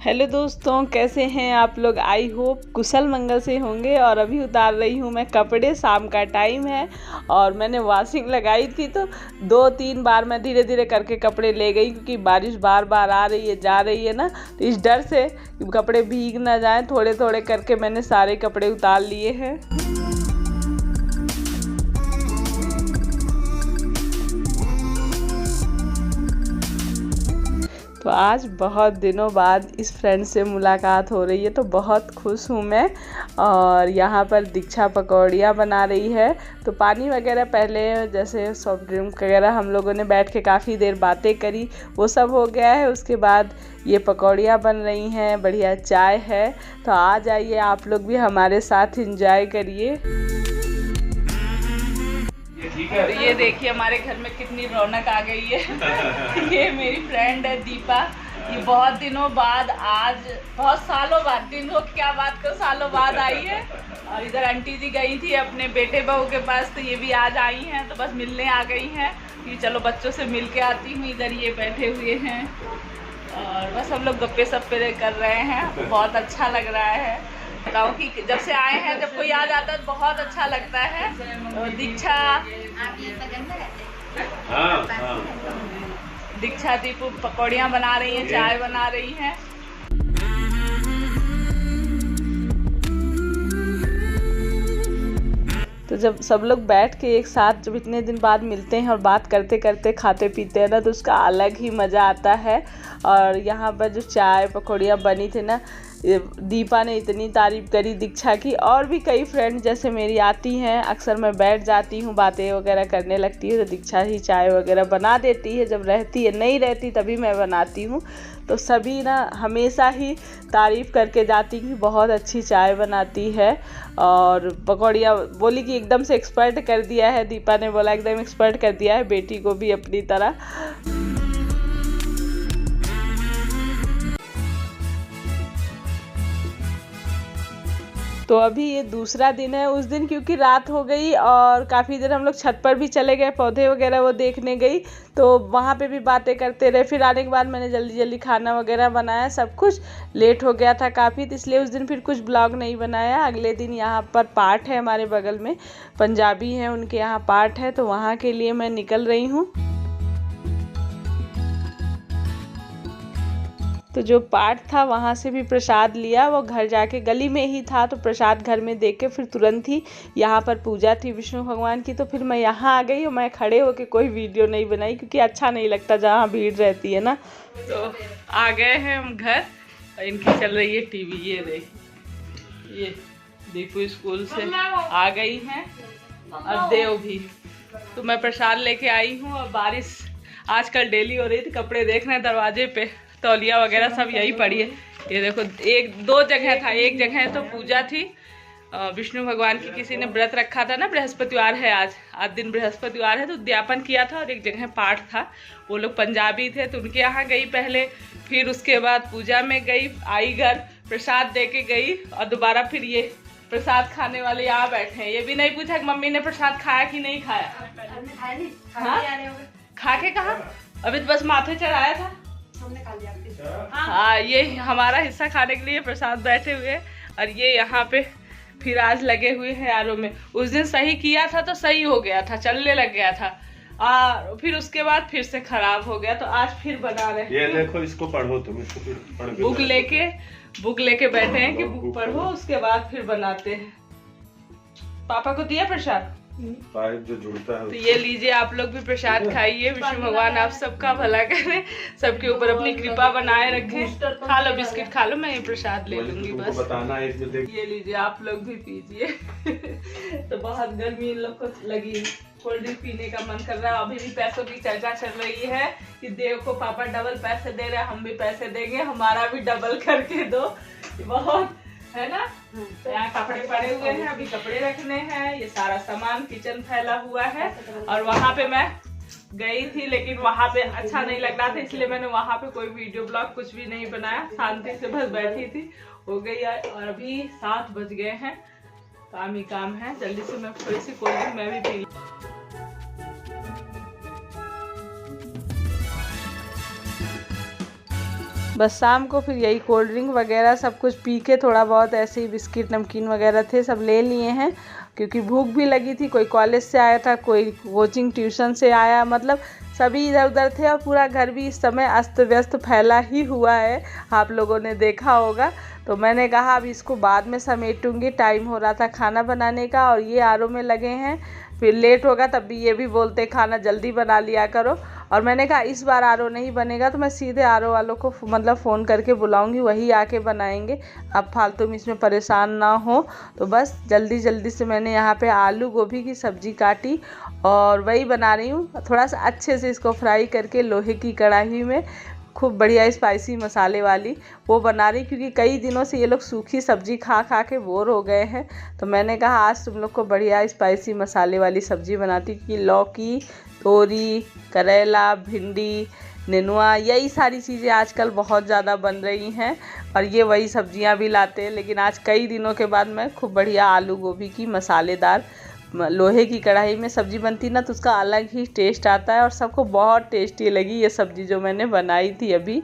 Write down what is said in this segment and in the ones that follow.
Hello दोस्तों, कैसे हैं आप लोग। आई होप कुशल मंगल से होंगे। और अभी उतार रही हूँ मैं कपड़े। शाम का टाइम है और मैंने वॉशिंग लगाई थी तो 2-3 बार मैं धीरे धीरे करके कपड़े ले गई, क्योंकि बारिश बार बार आ रही है जा रही है ना, तो इस डर से कपड़े भीग ना जाएं, थोड़े थोड़े करके मैंने सारे कपड़े उतार लिए हैं। तो आज बहुत दिनों बाद इस फ्रेंड से मुलाकात हो रही है, तो बहुत खुश हूँ मैं। और यहाँ पर दीक्षा पकौड़ियाँ बना रही है। तो पानी वगैरह पहले जैसे सॉफ्ट ड्रिंक वगैरह हम लोगों ने बैठ के काफ़ी देर बातें करी, वो सब हो गया है। उसके बाद ये पकौड़ियाँ बन रही हैं, बढ़िया चाय है। तो आ जाइए आप लोग भी हमारे साथ एंजॉय करिए। तो ये देखिए हमारे घर में कितनी रौनक आ गई है। ये मेरी फ्रेंड है दीपा। ये बहुत दिनों बाद, आज बहुत सालों बाद, दिनों क्या बात करो, सालों बाद आई है। और इधर आंटी जी गई थी अपने बेटे बहू के पास, तो ये भी आज आई हैं। तो बस मिलने आ गई हैं कि चलो बच्चों से मिल के आती हूँ। इधर ये बैठे हुए हैं और बस हम लोग गप्पे सप्पे कर रहे हैं। बहुत अच्छा लग रहा है। बताओ कि जब से आए हैं, जब कोई आ जाता है तो बहुत अच्छा लगता है। तो दीक्षा दीपू पकौड़ियाँ बना रही हैं, चाय बना रही हैं। तो जब सब लोग बैठ के एक साथ जब इतने दिन बाद मिलते हैं और बात करते करते खाते पीते हैं ना, तो उसका अलग ही मज़ा आता है। और यहाँ पर जो चाय पकौड़ियाँ बनी थी ना, दीपा ने इतनी तारीफ़ करी दीक्षा की। और भी कई फ्रेंड जैसे मेरी आती हैं, अक्सर मैं बैठ जाती हूँ, बातें वगैरह करने लगती है, तो दीक्षा ही चाय वगैरह बना देती है। जब रहती है, नहीं रहती तभी मैं बनाती हूँ। तो सभी ना हमेशा ही तारीफ़ करके जाती कि बहुत अच्छी चाय बनाती है। और पकौड़ियाँ बोली कि एकदम से एक्सपर्ट कर दिया है, दीपा ने बोला एकदम एक्सपर्ट कर दिया है बेटी को भी अपनी तरह। तो अभी ये दूसरा दिन है। उस दिन क्योंकि रात हो गई और काफ़ी देर हम लोग छत पर भी चले गए, पौधे वगैरह वो देखने गई, तो वहाँ पे भी बातें करते रहे। फिर आने के बाद मैंने जल्दी जल्दी खाना वगैरह बनाया, सब कुछ लेट हो गया था काफ़ी, तो इसलिए उस दिन फिर कुछ ब्लॉग नहीं बनाया। अगले दिन यहाँ पर पाठ है, हमारे बगल में पंजाबी हैं, उनके यहाँ पाठ है, तो वहाँ के लिए मैं निकल रही हूँ। तो जो पाठ था वहाँ से भी प्रसाद लिया, वो घर जाके गली में ही था, तो प्रसाद घर में दे के फिर तुरंत ही यहाँ पर पूजा थी विष्णु भगवान की, तो फिर मैं यहाँ आ गई और मैं खड़े होके कोई वीडियो नहीं बनाई, क्योंकि अच्छा नहीं लगता जहाँ भीड़ रहती है ना। तो आ गए हैं हम घर और इनकी चल रही है टीवी। ये देख, ये दीपू स्कूल से आ गई हैं और देव भी। तो मैं प्रसाद लेके आई हूँ और बारिश आजकल डेली हो रही थी। कपड़े देख रहे हैं दरवाजे पे, तौलिया वगैरह सब यही पड़ी है। ये देखो, एक दो जगह था, एक जगह तो पूजा थी विष्णु भगवान की, किसी ने व्रत रखा था ना, बृहस्पतिवार है आज दिन बृहस्पतिवार है, तो उद्यापन किया था। और एक जगह पाठ था, वो लोग पंजाबी थे तो उनके यहाँ गई पहले, फिर उसके बाद पूजा में गई, आई घर प्रसाद दे के गई और दोबारा फिर ये प्रसाद खाने वाले यहाँ बैठे हैं। ये भी नहीं पूछा कि मम्मी ने प्रसाद खाया कि नहीं खाया। खा के कहा, अभी तो बस माथे चढ़ाया था। हाँ, ये हमारा हिस्सा खाने के लिए प्रसाद बैठे हुए। और ये यहाँ पे फिर आज लगे हुए हैं यारों में। उस दिन सही किया था तो सही हो गया था, चलने लग गया था, फिर उसके बाद फिर से खराब हो गया, तो आज फिर बना रहे हैं। ये देखो, इसको पढ़ो तुम, इसको फिर पढ़ के बुक लेके बैठे हैं कि बुक पढ़ो, उसके बाद फिर बनाते हैं। पापा को दिया प्रसाद, पाइप जो जुड़ता है, तो ये लीजिए आप लोग भी प्रसाद खाइए। विष्णु भगवान आप सबका भला करें, सबके ऊपर अपनी कृपा बनाए रखें। खा लो बिस्किट खा लो, मैं ये प्रसाद ले लूंगी बस। बताना है इसमें देख। ये लीजिए आप लोग भी पीजिए। तो बहुत गर्मी इन लोग को लगी, कोल्ड ड्रिंक पीने का मन कर रहा है। अभी भी पैसों की चर्चा चल रही है कि देव को पापा डबल पैसे दे रहे हैं, हम भी पैसे देंगे, हमारा भी डबल करके दो। बहुत है ना। तो यहाँ कपड़े पड़े हुए हैं, अभी कपड़े रखने हैं। ये सारा सामान किचन फैला हुआ है। और वहाँ पे मैं गई थी, लेकिन वहाँ पे अच्छा नहीं लग रहा था, इसलिए मैंने वहाँ पे कोई वीडियो ब्लॉग कुछ भी नहीं बनाया, शांति से बस बैठी थी, हो गई। और अभी 7 बज गए हैं, काम ही काम है। जल्दी से मैं थोड़ी सी कोल्ड ड्रिंक मैं भी पी। बस शाम को फिर यही कोल्ड ड्रिंक वगैरह सब कुछ पी के थोड़ा बहुत ऐसे ही बिस्किट नमकीन वगैरह थे सब ले लिए हैं, क्योंकि भूख भी लगी थी। कोई कॉलेज से आया था, कोई कोचिंग ट्यूशन से आया, मतलब सभी इधर उधर थे और पूरा घर भी इस समय अस्त व्यस्त फैला ही हुआ है, आप लोगों ने देखा होगा। तो मैंने कहा अब इसको बाद में समेटूंगी, टाइम हो रहा था खाना बनाने का और ये आरओ में लगे हैं, फिर लेट होगा तब भी ये भी बोलते खाना जल्दी बना लिया करो। और मैंने कहा इस बार आरओ नहीं बनेगा तो मैं सीधे आरओ वालों को मतलब फ़ोन करके बुलाऊंगी, वही आके बनाएंगे, अब फालतू में इसमें परेशान ना हो। तो बस जल्दी जल्दी से मैंने यहाँ पे आलू गोभी की सब्ज़ी काटी और वही बना रही हूँ। थोड़ा सा अच्छे से इसको फ्राई करके लोहे की कढ़ाई में खूब बढ़िया स्पाइसी मसाले वाली वो बना रही, क्योंकि कई दिनों से ये लोग सूखी सब्ज़ी खा खा के बोर हो गए हैं। तो मैंने कहा आज तुम लोग को बढ़िया स्पाइसी मसाले वाली सब्ज़ी बनाती, कि लौकी, तोरी, करेला, भिंडी, नेनुआ, यही सारी चीज़ें आजकल बहुत ज़्यादा बन रही हैं और ये वही सब्जियां भी लाते हैं। लेकिन आज कई दिनों के बाद मैं खूब बढ़िया आलू गोभी की मसालेदार लोहे की कढ़ाई में सब्ज़ी बनती ना तो उसका अलग ही टेस्ट आता है और सबको बहुत टेस्टी लगी ये सब्ज़ी जो मैंने बनाई थी अभी।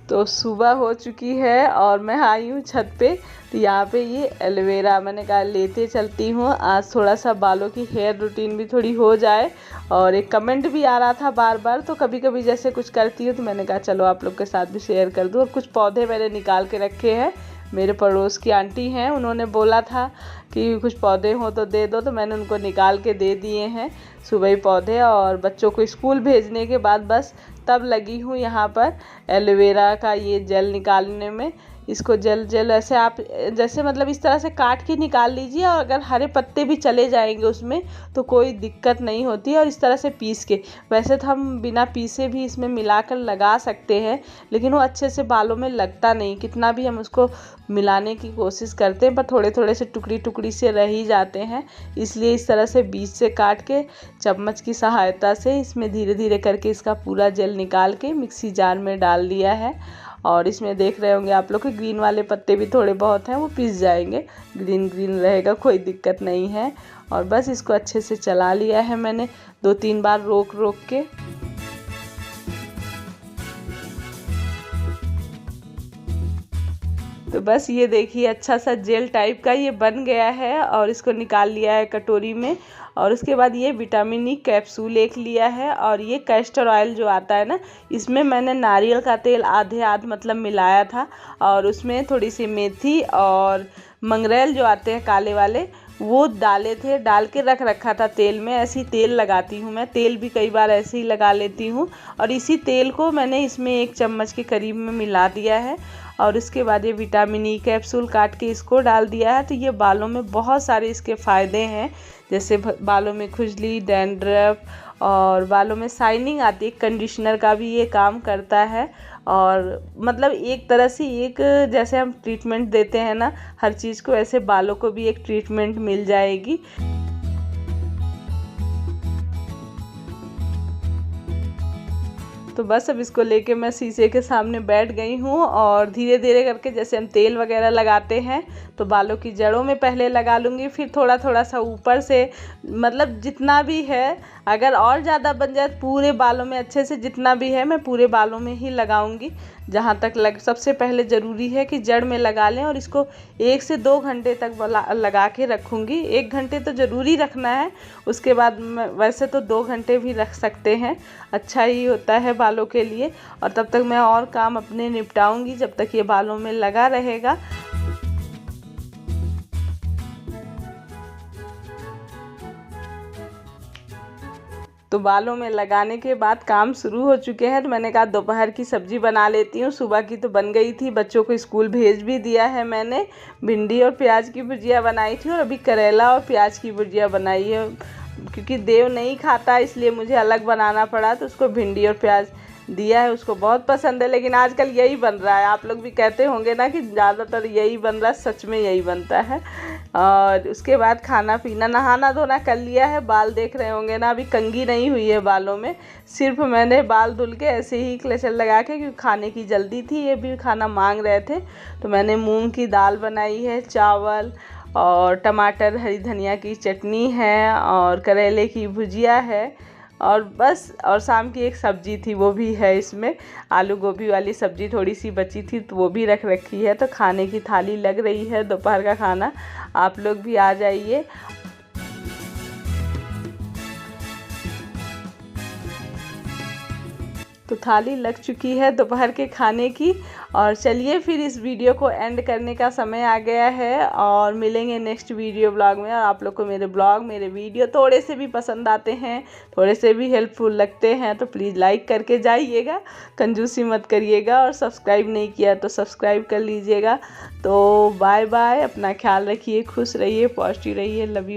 तो सुबह हो चुकी है और मैं आई हूँ छत पे। तो यहाँ पे ये एलोवेरा मैंने कहा लेते चलती हूँ, आज थोड़ा सा बालों की हेयर रूटीन भी थोड़ी हो जाए। और एक कमेंट भी आ रहा था बार बार, तो कभी कभी जैसे कुछ करती हूँ तो मैंने कहा चलो आप लोग के साथ भी शेयर कर दूँ। और कुछ पौधे मैंने निकाल के रखे हैं, मेरे पड़ोस की आंटी हैं, उन्होंने बोला था कि कुछ पौधे हो तो दे दो, तो मैंने उनको निकाल के दे दिए हैं सुबह ही पौधे। और बच्चों को स्कूल भेजने के बाद बस तब लगी हूँ यहाँ पर एलोवेरा का ये जेल निकालने में। इसको जेल ऐसे आप जैसे मतलब इस तरह से काट के निकाल लीजिए, और अगर हरे पत्ते भी चले जाएंगे उसमें तो कोई दिक्कत नहीं होती है। और इस तरह से पीस के, वैसे तो हम बिना पीसे भी इसमें मिलाकर लगा सकते हैं, लेकिन वो अच्छे से बालों में लगता नहीं, कितना भी हम उसको मिलाने की कोशिश करते हैं पर थोड़े थोड़े से टुकड़ी टुकड़ी से रह ही जाते हैं। इसलिए इस तरह से बीच से काट के चम्मच की सहायता से इसमें धीरे धीरे करके इसका पूरा जेल निकाल के मिक्सी जार में डाल दिया है। और इसमें देख रहे होंगे आप लोग के ग्रीन वाले पत्ते भी थोड़े बहुत हैं, वो पिस जाएंगे, ग्रीन ग्रीन रहेगा, कोई दिक्कत नहीं है। और बस इसको अच्छे से चला लिया है मैंने 2-3 बार रोक रोक के। तो बस ये देखिए अच्छा सा जेल टाइप का ये बन गया है और इसको निकाल लिया है कटोरी में। और उसके बाद ये विटामिन ई कैप्सूल एक लिया है, और ये कैस्टर ऑयल जो आता है ना, इसमें मैंने नारियल का तेल आध मतलब मिलाया था, और उसमें थोड़ी सी मेथी और मंगरेल जो आते हैं काले वाले वो डाले थे, डाल के रख रखा था तेल में। ऐसी तेल लगाती हूँ मैं, तेल भी कई बार ऐसे ही लगा लेती हूँ। और इसी तेल को मैंने इसमें 1 चम्मच के करीब में मिला दिया है। और उसके बाद ये विटामिन ई कैप्सूल काट के इसको डाल दिया है। तो ये बालों में बहुत सारे इसके फ़ायदे हैं, जैसे बालों में खुजली, डैंड्रफ और बालों में शाइनिंग आती है, कंडीशनर का भी ये काम करता है। और मतलब एक तरह से एक जैसे हम ट्रीटमेंट देते हैं ना हर चीज़ को, ऐसे बालों को भी एक ट्रीटमेंट मिल जाएगी। तो बस अब इसको लेके मैं शीशे के सामने बैठ गई हूँ और धीरे धीरे करके जैसे हम तेल वगैरह लगाते हैं तो बालों की जड़ों में पहले लगा लूँगी, फिर थोड़ा थोड़ा सा ऊपर से, मतलब जितना भी है, अगर और ज़्यादा बन जाए पूरे बालों में अच्छे से जितना भी है मैं पूरे बालों में ही लगाऊंगी जहाँ तक सबसे पहले ज़रूरी है कि जड़ में लगा लें। और इसको 1 से 2 घंटे तक लगा के रखूँगी। 1 घंटे तो ज़रूरी रखना है, उसके बाद वैसे तो 2 घंटे भी रख सकते हैं, अच्छा ही होता है बालों के लिए। और तब तक मैं और काम अपने निपटाऊंगी जब तक ये बालों में लगा रहेगा। तो बालों में लगाने के बाद काम शुरू हो चुके हैं। तो मैंने कहा दोपहर की सब्ज़ी बना लेती हूँ, सुबह की तो बन गई थी, बच्चों को स्कूल भेज भी दिया है मैंने। भिंडी और प्याज की भुजिया बनाई थी और अभी करेला और प्याज की भुजिया बनाई है, क्योंकि देव नहीं खाता इसलिए मुझे अलग बनाना पड़ा। तो उसको भिंडी और प्याज दिया है, उसको बहुत पसंद है। लेकिन आजकल यही बन रहा है, आप लोग भी कहते होंगे ना कि ज़्यादातर यही बन रहा है, सच में यही बनता है। और उसके बाद खाना पीना, नहाना धोना कर लिया है। बाल देख रहे होंगे ना, अभी कंघी नहीं हुई है बालों में, सिर्फ मैंने बाल धुल के ऐसे ही क्लेचर लगा के, क्योंकि खाने की जल्दी थी, ये भी खाना मांग रहे थे। तो मैंने मूंग की दाल बनाई है, चावल और टमाटर हरी धनिया की चटनी है और करेले की भुजिया है और बस। और शाम की एक सब्जी थी वो भी है इसमें, आलू गोभी वाली सब्जी थोड़ी सी बची थी तो वो भी रख रखी है। तो खाने की थाली लग रही है दोपहर का खाना, आप लोग भी आ जाइए। तो थाली लग चुकी है दोपहर के खाने की। और चलिए फिर इस वीडियो को एंड करने का समय आ गया है और मिलेंगे नेक्स्ट वीडियो ब्लॉग में। और आप लोग को मेरे ब्लॉग मेरे वीडियो थोड़े से भी पसंद आते हैं, थोड़े से भी हेल्पफुल लगते हैं तो प्लीज़ लाइक करके जाइएगा, कंजूसी मत करिएगा। और सब्सक्राइब नहीं किया तो सब्सक्राइब कर लीजिएगा। तो बाय बाय, अपना ख्याल रखिए, खुश रहिए, पॉजिटिव रहिए, लव यू।